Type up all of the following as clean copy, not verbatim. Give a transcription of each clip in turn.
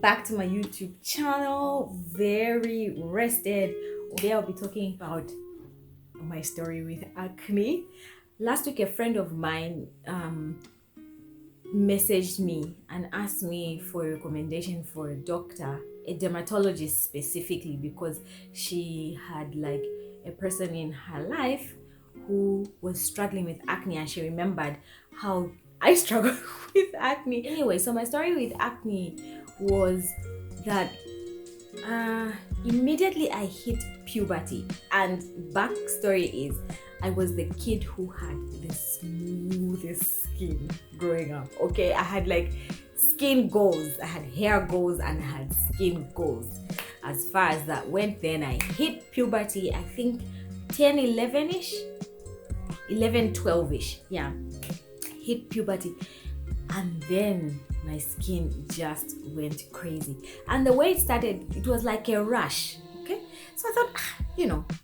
back to my YouTube channel. Very rested. Today I'll be talking about my story with acne. Last week a friend of mine messaged me and asked me for a recommendation for a doctor, a dermatologist specifically, because she had like a person in her life who was struggling with acne, and she remembered how I struggled with acne. Anyway, so my story with acne was that immediately I hit puberty, and backstory is I was the kid who had the smoothest skin growing up. Okay, I had like skin goals, I had hair goals, and I had skin goals. As far as that went, then I hit puberty, I think 10, 11-ish, 11, 12-ish, yeah, hit puberty, and then my skin just went crazy. And the way it started, it was like a rash. Okay, so I thought,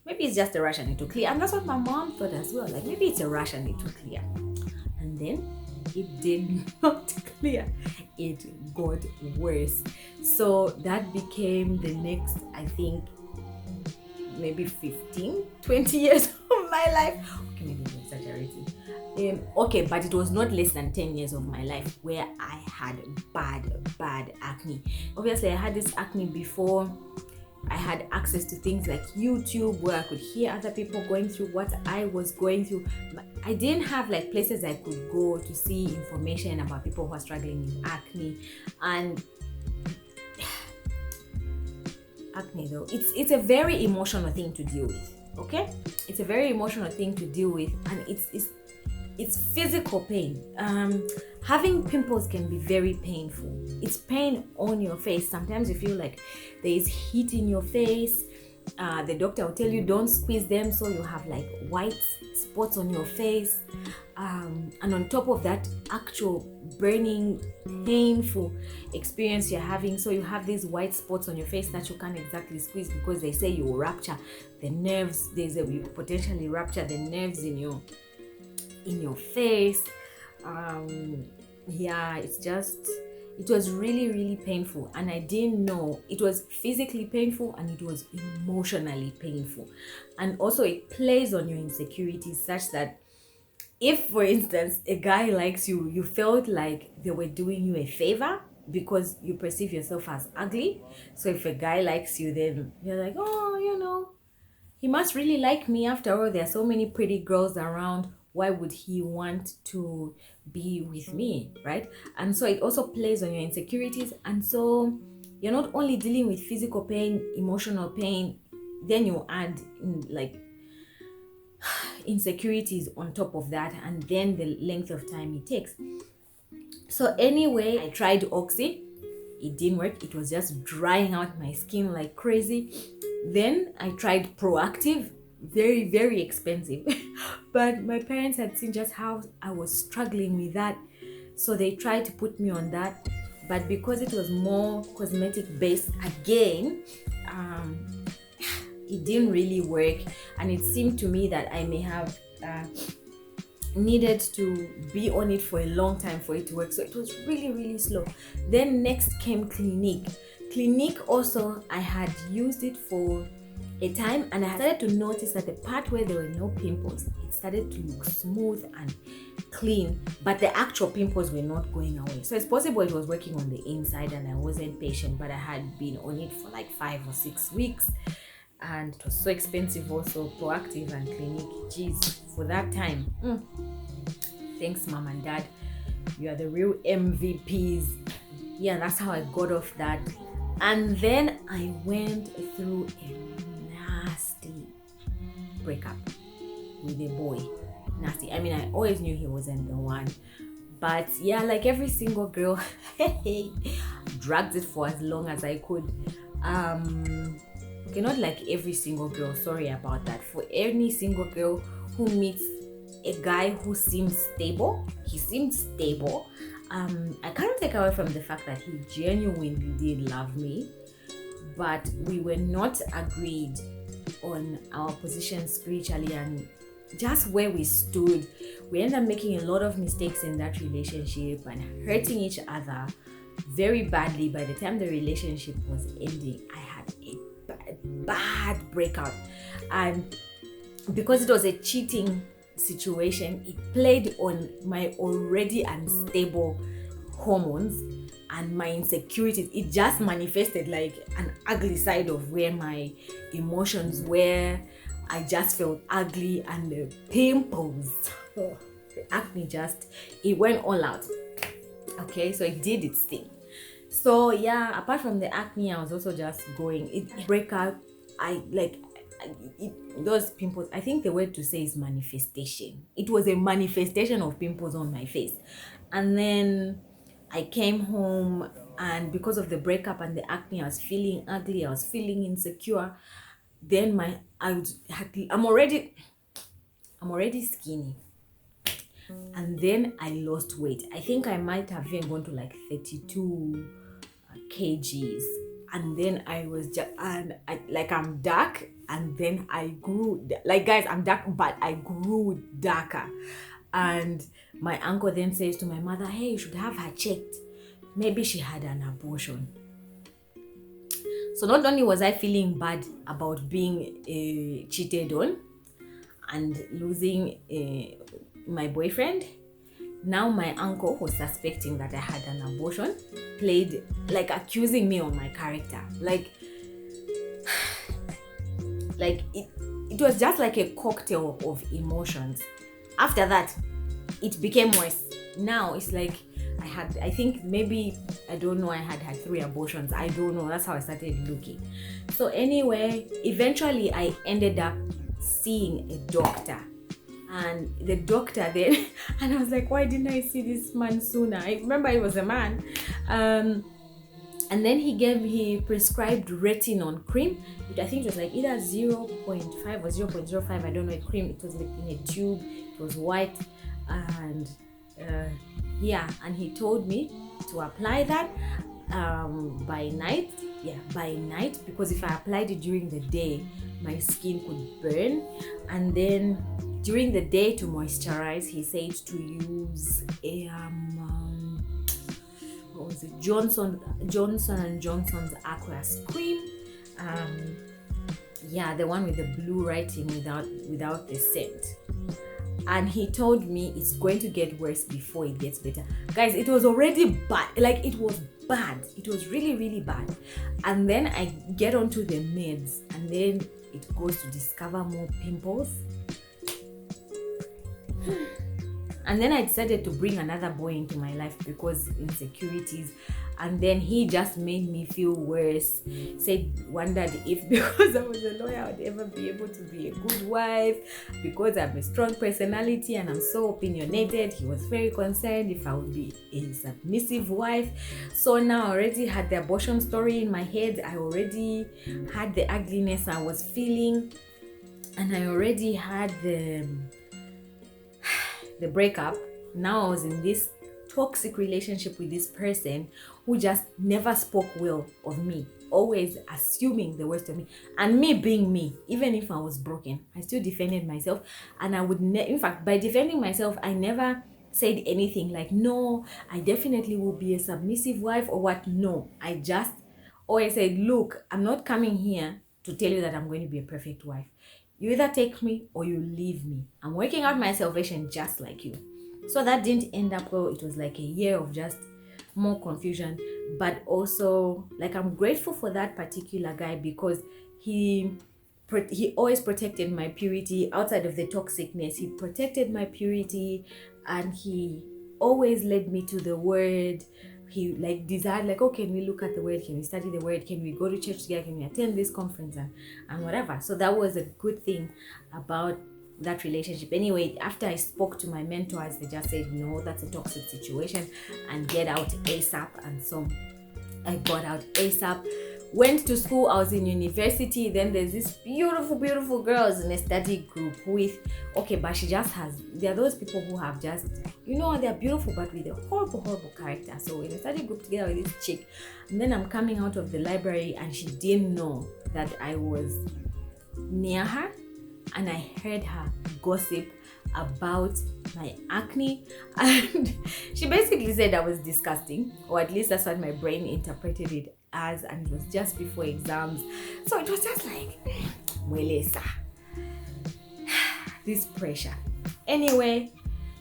maybe it's just a rash and it will clear. And that's what my mom thought as well, like maybe it's a rash and it will clear. And then it did not clear, it got worse. So that became the next, I think, maybe 15, 20 years of my life. Okay, maybe I'm exaggerating. Okay, but it was not less than 10 years of my life where I had bad acne. Obviously, I had this acne before I had access to things like YouTube, where I could hear other people going through what I was going through. I didn't have like places I could go to see information about people who are struggling with acne. And acne though, it's a very emotional thing to deal with. Okay, it's a very emotional thing to deal with, and it's physical pain. Having pimples can be very painful. It's pain on your face. Sometimes you feel like there is heat in your face. The doctor will tell you don't squeeze them, so you have like white spots on your face. And on top of that, actual burning, painful experience you're having. So you have these white spots on your face that you can't exactly squeeze because they say you will rupture the nerves. You potentially rupture the nerves in your face. It was really painful, and I didn't know it was physically painful, and it was emotionally painful. And also it plays on your insecurities, such that if, for instance, a guy likes you, you felt like they were doing you a favor because you perceive yoururself as ugly. So if a guy likes you, then you're like, oh, he must really like me. After all, there are so many pretty girls around. Why would he want to be with me, right? And so it also plays on your insecurities. And so you're not only dealing with physical pain, emotional pain, then you add like insecurities on top of that, and then the length of time it takes. So anyway, I tried Oxy. It didn't work. It was just drying out my skin like crazy. Then I tried Proactive, very expensive. But my parents had seen just how I was struggling with that, so they tried to put me on that. But because it was more cosmetic based again, it didn't really work, and it seemed to me that I may have needed to be on it for a long time for it to work. So it was really slow. Then next came Clinique. Clinique also, I had used it for a time, and I started to notice that the part where there were no pimples, it started to look smooth and clean, but the actual pimples were not going away. So it's possible it was working on the inside and I wasn't patient, but I had been on it for like 5 or 6 weeks, and it was so expensive also. Proactive and Clinique, geez, for that time. Thanks mom and dad, you are the real MVPs. Yeah, that's how I got off that. And then I went through a nasty breakup with a boy. Nasty. I mean, I always knew he wasn't the one, but yeah, like every single girl, dragged it for as long as I could. Okay, not like every single girl, sorry about that. For any single girl who meets a guy who seems stable, he seemed stable. I can't take away from the fact that he genuinely did love me, but we were not agreed on our position spiritually and just where we stood. We ended up making a lot of mistakes in that relationship and hurting each other. very badly. By the time the relationship was ending, I had a bad breakout, and because it was a cheating situation, it played on my already unstable hormones and my insecurities. It just manifested like an ugly side of where my emotions were. I just felt ugly, and the pimples, the acne, just it went all out. Okay, so it did its thing. So yeah, apart from the acne, I was also just going it breakout. Those pimples, I think the word to say is manifestation. It was a manifestation of pimples on my face. And then I came home, and because of the breakup and the acne, I was feeling ugly, I was feeling insecure. Then I'm already skinny. And then I lost weight. I think I might have even gone to like 32 kgs. And then I was just, I'm dark, and then I grew, like, guys, I'm dark, but I grew darker. And my uncle then says to my mother, hey, you should have her checked. Maybe she had an abortion. So not only was I feeling bad about being cheated on and losing my boyfriend, now my uncle was suspecting that I had an abortion, played like accusing me on my character. Like it was just like a cocktail of emotions. After that, it became worse. Now it's like I think maybe, I don't know, I had 3 abortions. I don't know. That's how I started looking. So anyway, eventually I ended up seeing a doctor. And the doctor then, and I was like, why didn't I see this man sooner? I remember he was a man. And then he prescribed retinol cream, which I think it was like either 0.5 or 0.05, I don't know, a cream. It was like in a tube, it was white, and and he told me to apply that by night, because if I applied it during the day, my skin could burn. And then during the day, to moisturize, he said to use a what was it, Johnson & Johnson's Aqueous cream, the one with the blue writing without the scent. And he told me it's going to get worse before it gets better. Guys, it was already bad. Like, it was bad. It was really, really bad. And then I get onto the meds, and then it goes to discover more pimples. And then I decided to bring another boy into my life because insecurities. And then he just made me feel worse. Wondered if because I was a lawyer, I would ever be able to be a good wife. Because I have a strong personality and I'm so opinionated, he was very concerned if I would be a submissive wife. So now I already had the abortion story in my head. I already had the ugliness I was feeling. And I already had the breakup. Now I was in this toxic relationship with this person who just never spoke well of me, always assuming the worst of me. And me being me, even if I was broken, I still defended myself. And I would in fact, by defending myself, I never said anything like, no, I definitely will be a submissive wife or what. No, I just always said, look, I'm not coming here to tell you that I'm going to be a perfect wife. You either take me or you leave me. I'm working out my salvation just like you. So that didn't end up well. It was like a year of just more confusion. But also, like, I'm grateful for that particular guy because he always protected my purity outside of the toxicness. He protected my purity, and he always led me to the word. He desired, oh, can we look at the word? Can we study the word? Can we go to church together? Can we attend this conference and whatever? So that was a good thing about that relationship. Anyway, after I spoke to my mentors, they just said, no, that's a toxic situation and get out ASAP. And so I got out ASAP, went to school. I was in university. Then there's this beautiful girls in a study group but she just there are those people who have just, they're beautiful but with a horrible character. So in a study group together with this chick, and then I'm coming out of the library and she didn't know that I was near her, and I heard her gossip about my acne, and she basically said I was disgusting, or at least that's what my brain interpreted it as, and it was just before exams. So it was just like, Mwelesa, this pressure. Anyway,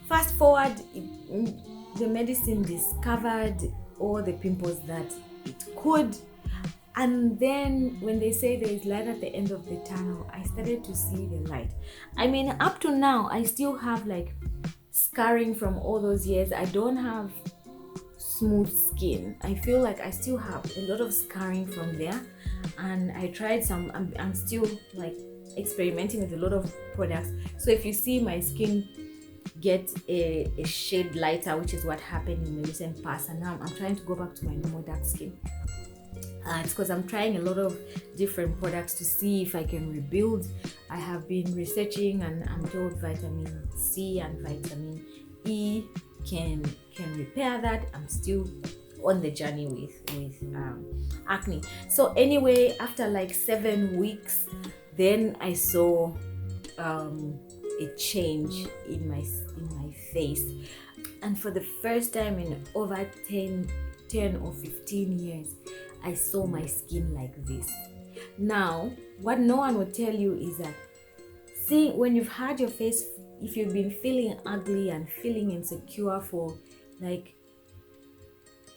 fast forward, the medicine discovered all the pimples that it could. And then when they say there is light at the end of the tunnel, I started to see the light. I mean, up to now, I still have like scarring from all those years. I don't have smooth skin. I feel like I still have a lot of scarring from there. And I tried some, I'm still like experimenting with a lot of products. So if you see my skin get a shade lighter, which is what happened in the recent past, and now I'm trying to go back to my normal dark skin. It's because I'm trying a lot of different products to see if I can rebuild. I have been researching, and I'm told vitamin C and vitamin E can repair that. I'm still on the journey with acne. So anyway, after like 7 weeks, then I saw a change in my face, and for the first time in over 10 or 15 years, I saw my skin like this. Now, what no one will tell you is that, see, when you've had your face, if you've been feeling ugly and feeling insecure for like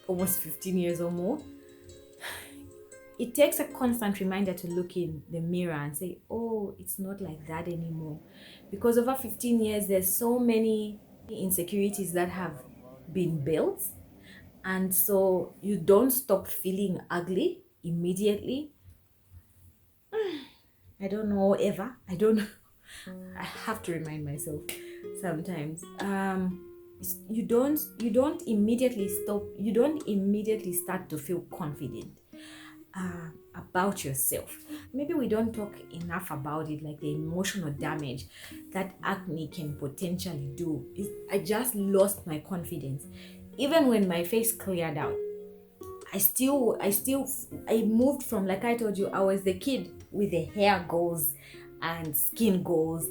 almost 15 years or more, it takes a constant reminder to look in the mirror and say, oh, it's not like that anymore. Because over 15 years, there's so many insecurities that have been built. And so you don't stop feeling ugly immediately. I don't know ever. I don't know. I have to remind myself sometimes. You don't immediately start to feel confident about yourself. Maybe we don't talk enough about it, like the emotional damage that acne can potentially do. I just lost my confidence. Even when my face cleared out, I moved from, like I told you, I was the kid with the hair goals and skin goals.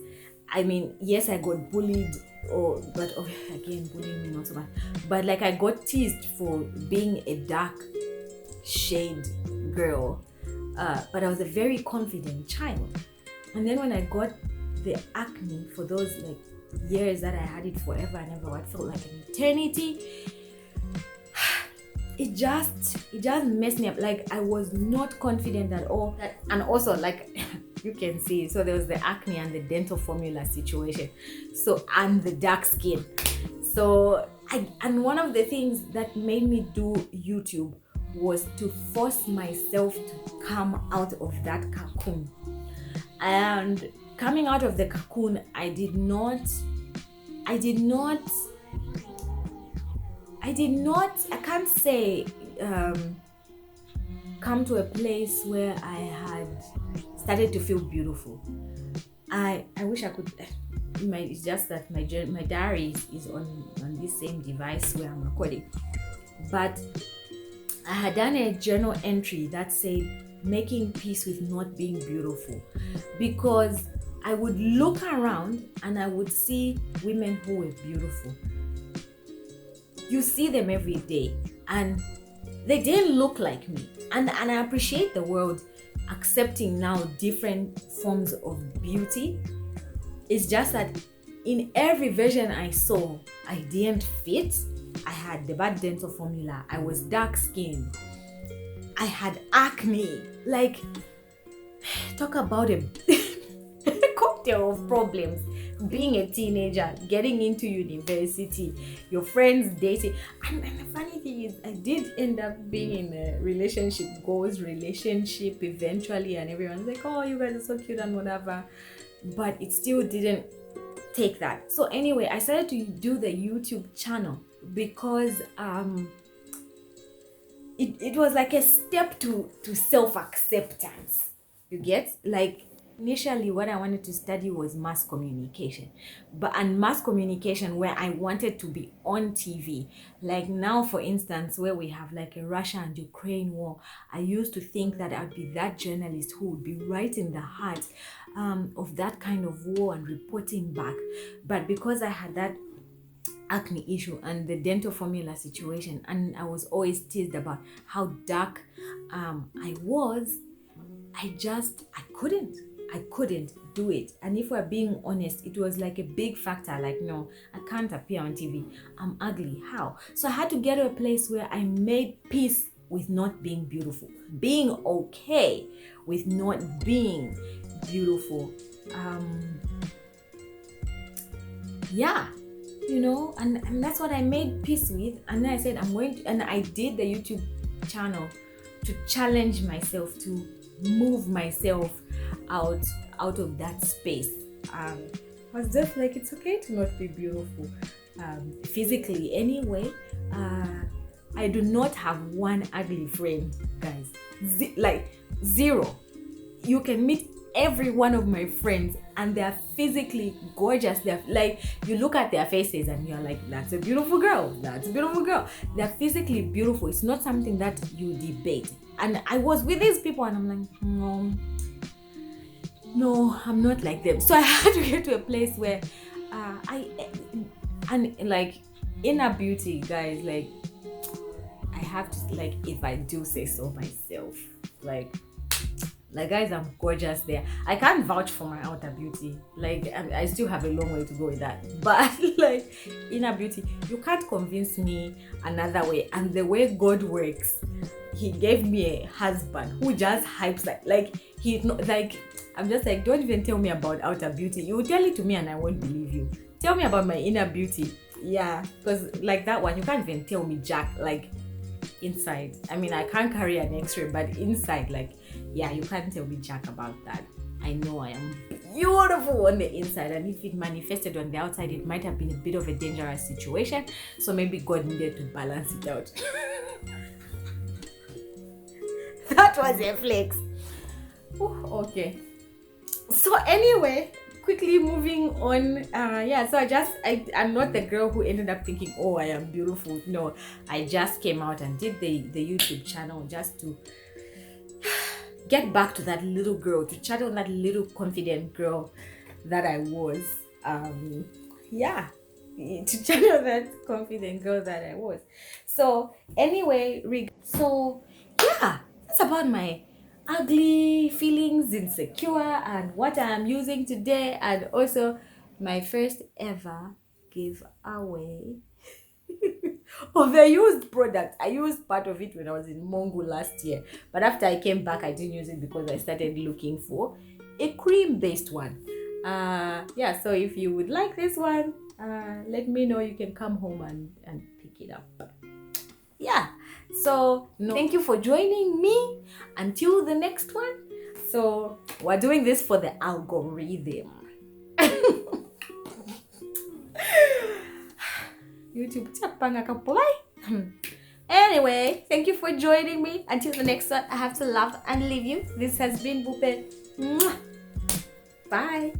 I mean, yes, I got bullied, but again, bullying me not so much. But like I got teased for being a dark shade girl, but I was a very confident child. And then when I got the acne for those like years that I had it forever and ever, what felt like an eternity, it just messed me up. Like I was not confident at all. And also, like you can see, so there was the acne and the dental formula situation, so, and the dark skin. So and one of the things that made me do YouTube was to force myself to come out of that cocoon. And coming out of the cocoon, I can't say come to a place where I had started to feel beautiful. I wish I could. It's just that my diary is on this same device where I'm recording. But I had done a journal entry that said making peace with not being beautiful, because I would look around and I would see women who were beautiful. You see them every day and they didn't look like me. And I appreciate the world accepting now different forms of beauty. It's just that in every version I saw, I didn't fit. I had the bad dental formula. I was dark skinned. I had acne. Like, talk about a cocktail of problems. Being a teenager, getting into university, your friends dating. And the funny thing is, I did end up being in a relationship eventually, and everyone's like, oh, you guys are so cute and whatever. But it still didn't take that. So anyway, I started to do the YouTube channel because it was like a step to self-acceptance. You get? Like, Initially, what I wanted to study was mass communication, and mass communication where I wanted to be on TV. Like now, for instance, where we have like a Russia and Ukraine war, I used to think that I'd be that journalist who would be right in the heart of that kind of war and reporting back. But because I had that acne issue and the dental formula situation, and I was always teased about how dark I was, I couldn't do it. And if we're being honest, it was like a big factor. Like, no, I can't appear on TV, I'm ugly, how? So I had to get to a place where I made peace with not being beautiful, being okay with not being beautiful. Yeah, and that's what I made peace with. And then I said I'm going to, and I did the YouTube channel to challenge myself, to move myself out of that space. I was just like, it's okay to not be beautiful physically anyway. I do not have one ugly friend, guys. Like zero. You can meet every one of my friends and they're physically gorgeous. They're like, you look at their faces and you're like, that's a beautiful girl, that's a beautiful girl. They're physically beautiful. It's not something that you debate. And I was with these people and I'm like, no, I'm not like them. So I had to get to a place where like inner beauty, guys, like I have to, like, if I do say so myself, like guys, I'm gorgeous there. I can't vouch for my outer beauty. Like I still have a long way to go with that. But like inner beauty, you can't convince me another way. And the way God works, He gave me a husband who just hypes like he's not like, I'm just like, don't even tell me about outer beauty. You will tell it to me and I won't believe you. Tell me about my inner beauty. Yeah, because like that one, you can't even tell me jack, like inside. I mean, I can't carry an x-ray, but inside, like, yeah, you can't tell me jack about that. I know I am beautiful on the inside, and if it manifested on the outside, it might have been a bit of a dangerous situation. So maybe God needed to balance it out. That was a flex. Ooh, okay. So anyway, quickly moving on. So I'm not the girl who ended up thinking, oh, I am beautiful. No, I just came out and did the YouTube channel just to get back to that little girl, to chat on that little confident girl that I was. To chat on that confident girl that I was. So anyway, that's about my ugly feelings, insecure, and what I'm using today, and also my first ever giveaway of a used product. I used part of it when I was in Mongo last year, but after I came back I didn't use it because I started looking for a cream based one. So if you would like this one, let me know. You can come home and pick it up. So thank you for joining me. Until the next one. So we're doing this for the algorithm. YouTube chapanga kapai. Anyway, thank you for joining me. Until the next one, I have to love and leave you. This has been Bupe. Bye.